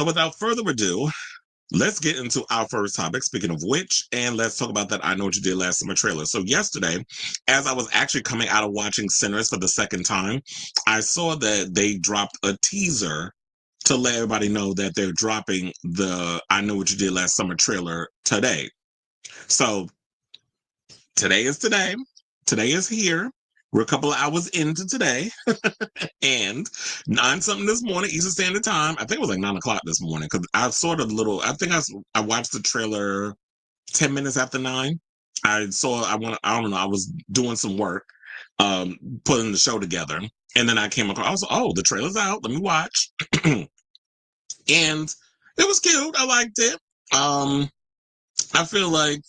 So without further ado, let's get into our first topic. Speaking of which, and let's talk about that I Know What You Did Last Summer trailer. So yesterday, as I was actually coming out of watching Sinners for the second time, I saw that they dropped a teaser to let everybody know that they're dropping the I Know What You Did Last Summer trailer today. So today is today. Today is here. We're a couple of hours into today. And 9 something this morning, Eastern Standard Time. I think it was like 9 o'clock this morning because I sort of little. I think I watched the trailer 10 minutes after 9. I don't know. I was doing some work, putting the show together, and then I came across. I was oh, the trailer's out. Let me watch. And it was cute. I liked it. I feel like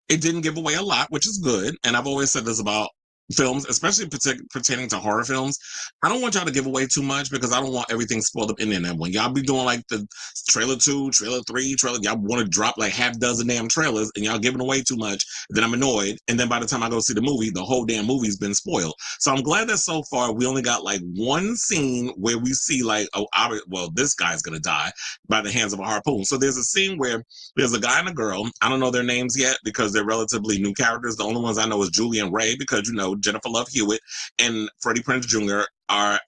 it didn't give away a lot, which is good. And I've always said this about films, especially pertaining to horror films. I don't want y'all to give away too much because I don't want everything spoiled up in there. And when y'all be doing like the trailer 2, trailer 3, y'all want to drop like half dozen damn trailers and y'all giving away too much, then I'm annoyed. And then by the time I go see the movie, the whole damn movie's been spoiled. So I'm glad that so far we only got like one scene where we see like, oh, well, this guy's going to die by the hands of a harpoon. So there's a scene where there's a guy and a girl. I don't know their names yet because they're relatively new characters. The only ones I know is Julie and Ray because, you know, Jennifer Love Hewitt and Freddie Prinze Jr.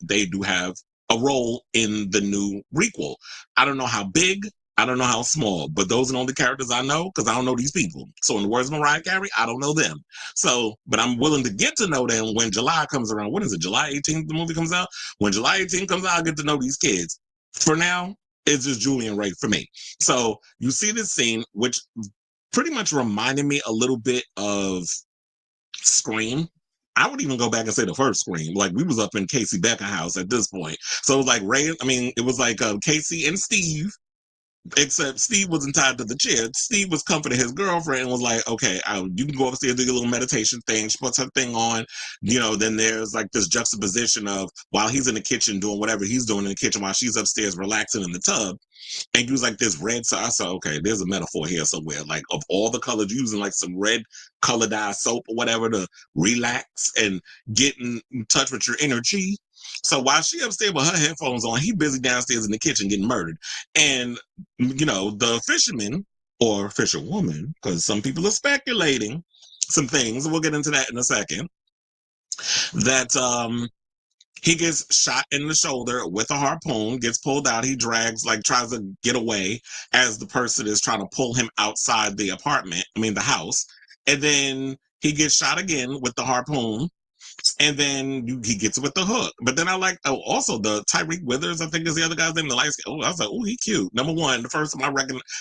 They do have a role in the new requel. I don't know how big, I don't know how small, but those are the only characters I know because I don't know these people. So in the words of Mariah Carey, I don't know them. So, but I'm willing to get to know them when July comes around. What is it, July 18th the movie comes out? When July 18th comes out, I'll get to know these kids. For now, it's just Julie and Ray for me. So you see this scene, which pretty much reminded me a little bit of Scream. I would even go back and say the first Scream. Like we was up in Casey Becker house at this point. So it was like Ray, I mean, it was like Casey and Steve, except Steve wasn't tied to the chair. Steve was comforting his girlfriend and was like, okay, you can go upstairs, do your little meditation thing. She puts her thing on, you know, then there's like this juxtaposition of while he's in the kitchen doing whatever he's doing in the kitchen while she's upstairs relaxing in the tub. And he was like this red. So I said, okay, there's a metaphor here somewhere. Like of all the colors, using like some red color dye soap or whatever to relax and get in touch with your inner chi. So while she upstairs with her headphones on, he busy downstairs in the kitchen getting murdered. And, you know, the fisherman or fisherwoman, because some people are speculating some things, we'll get into that in a second, that he gets shot in the shoulder with a harpoon, gets pulled out. He drags, like tries to get away as the person is trying to pull him outside the apartment, the house. And then he gets shot again with the harpoon. And then he gets it with the hook. But then I like, also the Tyreek Withers, I think is the other guy's name, the light skin. Oh, I was like, oh, he cute. Number one, the first time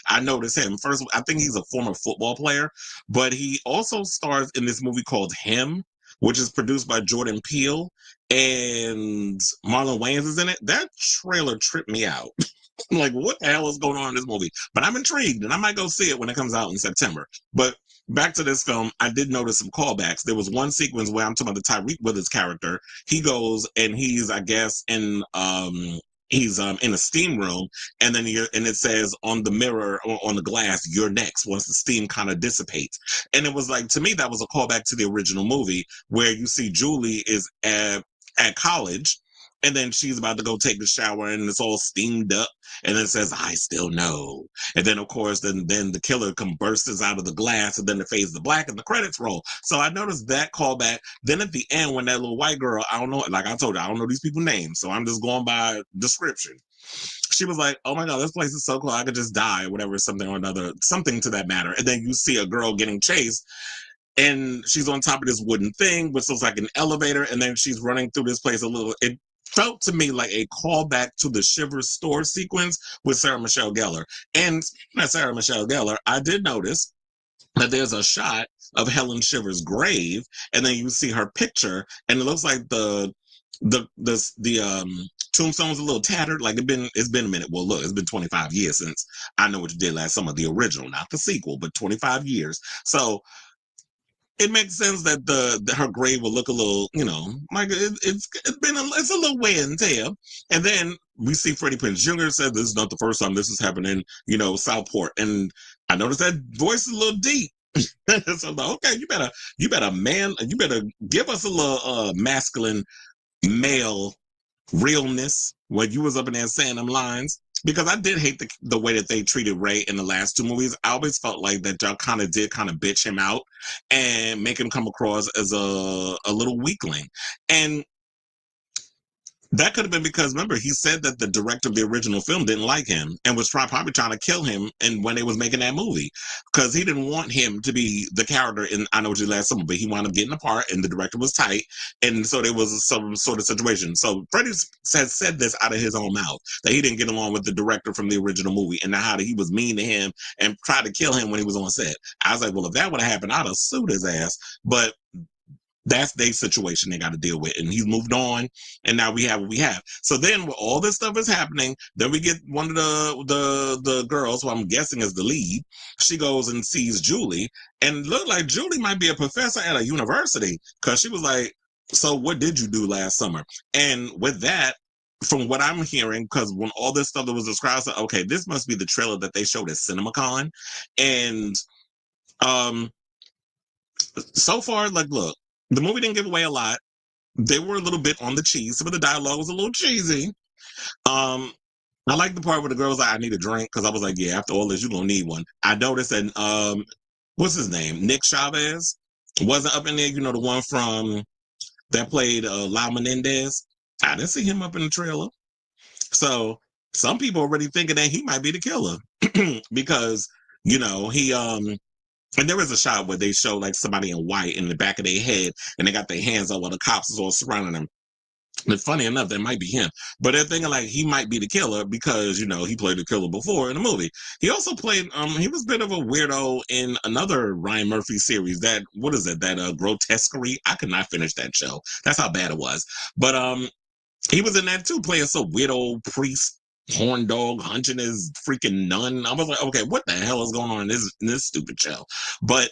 I noticed him. First, I think he's a former football player, but he also stars in this movie called Him, which is produced by Jordan Peele, and Marlon Wayans is in it. That trailer tripped me out. I'm like, what the hell is going on in this movie? But I'm intrigued, and I might go see it when it comes out in September. But back to this film, I did notice some callbacks. There was one sequence where I'm talking about the Tyreek Withers character. He goes and he's, I guess, in in a steam room, and then it says on the mirror or on the glass, "You're next." Once the steam kind of dissipates, and it was like, to me, that was a callback to the original movie where you see Julie is at college. And then she's about to go take a shower and it's all steamed up. And then it says, "I still know." And then, of course, then the killer bursts out of the glass and then it fades to black and the credits roll. So I noticed that callback. Then at the end, when that little white girl, I don't know, like I told you, I don't know these people's names. So I'm just going by description. She was like, "Oh my God, this place is so cool. I could just die," or whatever, something or another, something to that matter. And then you see a girl getting chased. And she's on top of this wooden thing, which looks like an elevator. And then she's running through this place it felt to me like a callback to the Shivers store sequence with Sarah Michelle Gellar. And not Sarah Michelle Gellar, I did notice that there's a shot of Helen Shivers' grave, and then you see her picture, and it looks like the tombstone's a little tattered. Like it's been a minute. Well, look, it's been 25 years since I Know What You Did Last Summer, the original, not the sequel, but 25 years. So it makes sense that her grave will look a little, like it's a little wear and tear. And then we see Freddie Prinze Jr. said this is not the first time this is happening, Southport. And I noticed that voice is a little deep. So I'm like, okay, you better give us a little masculine male realness when you was up in there saying them lines. because I did hate the way that they treated Ray in the last two movies. I always felt like that y'all kind of bitch him out and make him come across as a little weakling. And that could have been because, remember, he said that the director of the original film didn't like him and was probably trying to kill him. And when they was making that movie, because he didn't want him to be the character in I Know What You Did Last Summer, but he wound up getting a part, and the director was tight, and so there was some sort of situation. So Freddie has said this out of his own mouth that he didn't get along with the director from the original movie, and how he was mean to him and tried to kill him when he was on set. I was like, well, if that would have happened, I'd have sued his ass. But that's their situation they got to deal with, and he's moved on, and now we have what we have. So then, when all this stuff is happening, then we get one of the girls, who I'm guessing is the lead. She goes and sees Julie, and looked like Julie might be a professor at a university, because she was like, "So what did you do last summer?" And with that, from what I'm hearing, because when all this stuff that was described, I said, okay, this must be the trailer that they showed at CinemaCon, and so far, like, look, the movie didn't give away a lot. They were a little bit on the cheese. Some of the dialogue was a little cheesy. Um, I like the part where the girl was like, "I need a drink," because I was like, "Yeah, after all this, you're gonna need one." I noticed that what's his name? Nick Chavez wasn't up in there. You know, the one from that played Lau Menendez. I didn't see him up in the trailer. So some people already thinking that he might be the killer because he and there is a shot where they show like somebody in white in the back of their head, and they got their hands up while the cops is all surrounding them. And funny enough, that might be him. But they're thinking like he might be the killer because, he played the killer before in the movie. He also played, he was a bit of a weirdo in another Ryan Murphy series. That, what is it? That Grotesquerie. I could not finish that show. That's how bad it was. But he was in that too, playing some weird old priest, horn dog, hunching his freaking nun. I was like, okay, what the hell is going on in this stupid show? But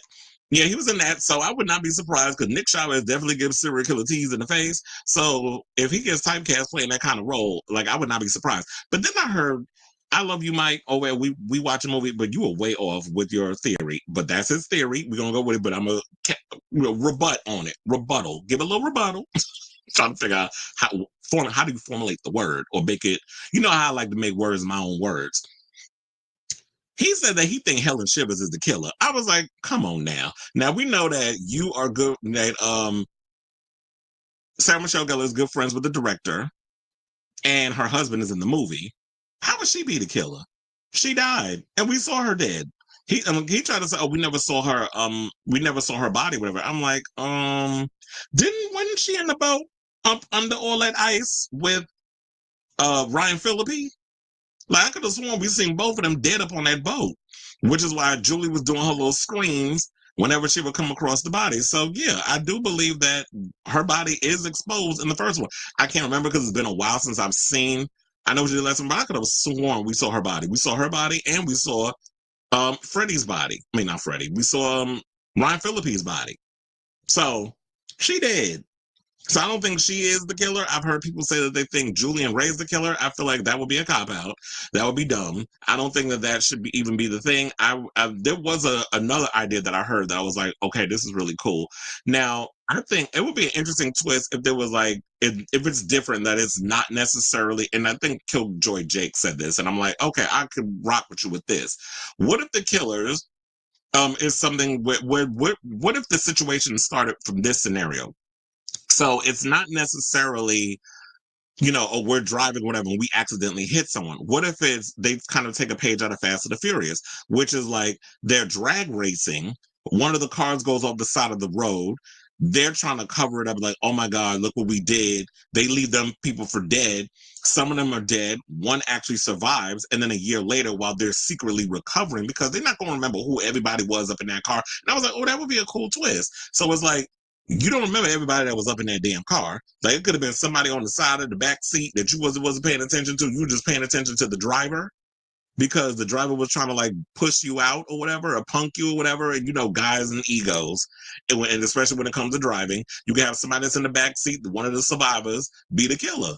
yeah, he was in that, so I would not be surprised because Nick Chavez definitely gives serial killer tease in the face. So if he gets typecast playing that kind of role, like, I would not be surprised. But then I heard, I love you, Mike. Oh, well, we watch a movie, but you were way off with your theory. But that's his theory. We're gonna go with it, but I'm gonna rebut on it. Rebuttal. Give a little rebuttal. Trying to figure out how do you formulate the word or make it. You know how I like to make words my own words. He said that he think Helen Shivers is the killer. I was like, come on now. Now we know that you are good. That Sarah Michelle Gellar is good friends with the director, and her husband is in the movie. How would she be the killer? She died, and we saw her dead. He tried to say, "Oh, we never saw her. We never saw her body, whatever." I'm like, wasn't she in the boat up under all that ice with Ryan Phillippe? Like, I could have sworn we seen both of them dead up on that boat, which is why Julie was doing her little screams whenever she would come across the body. So yeah, I do believe that her body is exposed in the first one. I can't remember because it's been a while since I've seen I Know What You Did Last Summer, but I could have sworn we saw her body. We saw her body and we saw Freddie's body. I mean, not Freddie. We saw Ryan Phillippe's body. So she dead. So I don't think she is the killer. I've heard people say that they think Julian Ray's the killer. I feel like that would be a cop out. That would be dumb. I don't think that should even be the thing. There was another idea that I heard that I was like, okay, this is really cool. Now I think it would be an interesting twist if there was like if it's different, that it's not necessarily. And I think Killjoy Jake said this, and I'm like, okay, I could rock with you with this. What if the killers is something what if the situation started from this scenario? So it's not necessarily, oh, we're driving, whatever, and we accidentally hit someone. What if they kind of take a page out of Fast and the Furious, which is like they're drag racing. One of the cars goes off the side of the road. They're trying to cover it up, like, oh my God, look what we did. They leave them people for dead. Some of them are dead. One actually survives. And then a year later, while they're secretly recovering, because they're not going to remember who everybody was up in that car. And I was like, oh, that would be a cool twist. So it's like, you don't remember everybody that was up in that damn car. Like, it could have been somebody on the side of the back seat that you wasn't paying attention to. You were just paying attention to the driver because the driver was trying to like push you out or whatever, or punk you or whatever. And guys and egos, and especially when it comes to driving, you can have somebody that's in the back seat, one of the survivors, be the killer.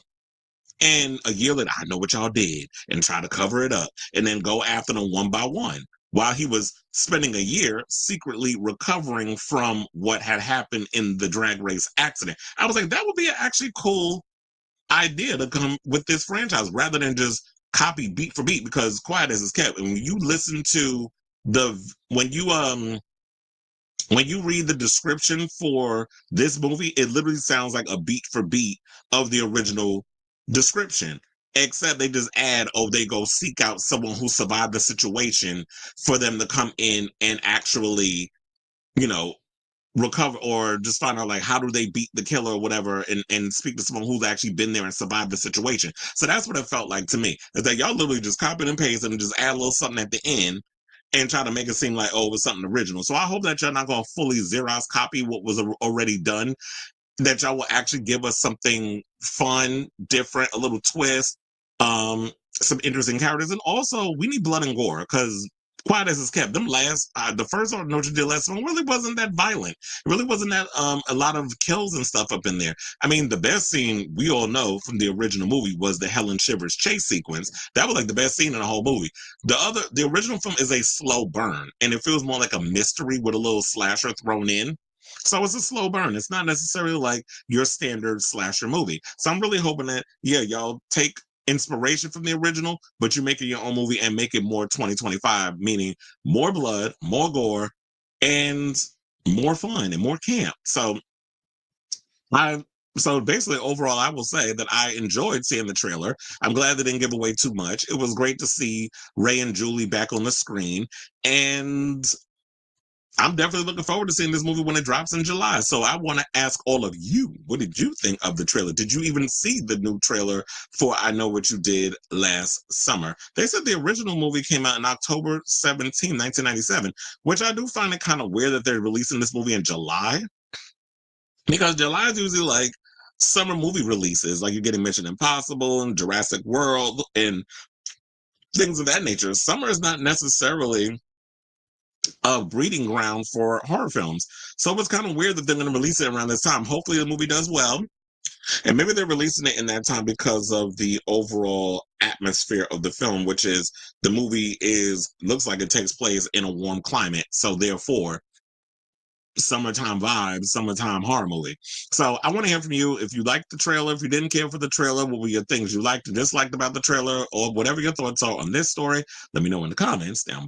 And a year later, I know what y'all did, and try to cover it up, and then go after them one by one, while he was spending a year secretly recovering from what had happened in the drag race accident. I was like, that would be an actually cool idea to come with this franchise, rather than just copy beat for beat because Quiet as It's Kept. And when you listen to when you read the description for this movie, it literally sounds like a beat for beat of the original description. Except they just add, oh, they go seek out someone who survived the situation for them to come in and actually, you know, recover or just find out like how do they beat the killer or whatever and speak to someone who's actually been there and survived the situation. So that's what it felt like to me. Is that y'all literally just copy and paste and just add a little something at the end and try to make it seem like, oh, it was something original. So I hope that y'all not gonna fully Xerox copy what was already done, that y'all will actually give us something fun, different, a little twist, some interesting characters. And also we need blood and gore because Quiet as It's Kept, them last the first one Notre Dame last one really wasn't that violent. It really wasn't that a lot of kills and stuff up in there. I mean, the best scene we all know from the original movie was the Helen Shivers chase sequence. That was like the best scene in the whole movie. The original film is a slow burn, and it feels more like a mystery with a little slasher thrown in. So it's a slow burn. It's not necessarily like your standard slasher movie. So I'm really hoping that, yeah, y'all take inspiration from the original, but you make it your own movie and make it more 2025, meaning more blood, more gore, and more fun and more camp. I so basically overall I will say that I enjoyed seeing the trailer. I'm glad they didn't give away too much. It was great to see Ray and Julie back on the screen, and I'm definitely looking forward to seeing this movie when it drops in July. So I want to ask all of you, what did you think of the trailer? Did you even see the new trailer for I Know What You Did last summer? They said the original movie came out in October 17, 1997, which I do find it kind of weird that they're releasing this movie in July, because July is usually like summer movie releases, like you're getting Mission Impossible and Jurassic World and things of that nature. Summer is not necessarily a breeding ground for horror films. So it's kind of weird that they're going to release it around this time. Hopefully the movie does well. And maybe they're releasing it in that time because of the overall atmosphere of the film, which is the movie looks like it takes place in a warm climate. So therefore, summertime vibes, summertime horror movie. So I want to hear from you. If you liked the trailer, if you didn't care for the trailer, what were your things you liked and disliked about the trailer, or whatever your thoughts are on this story, let me know in the comments down below.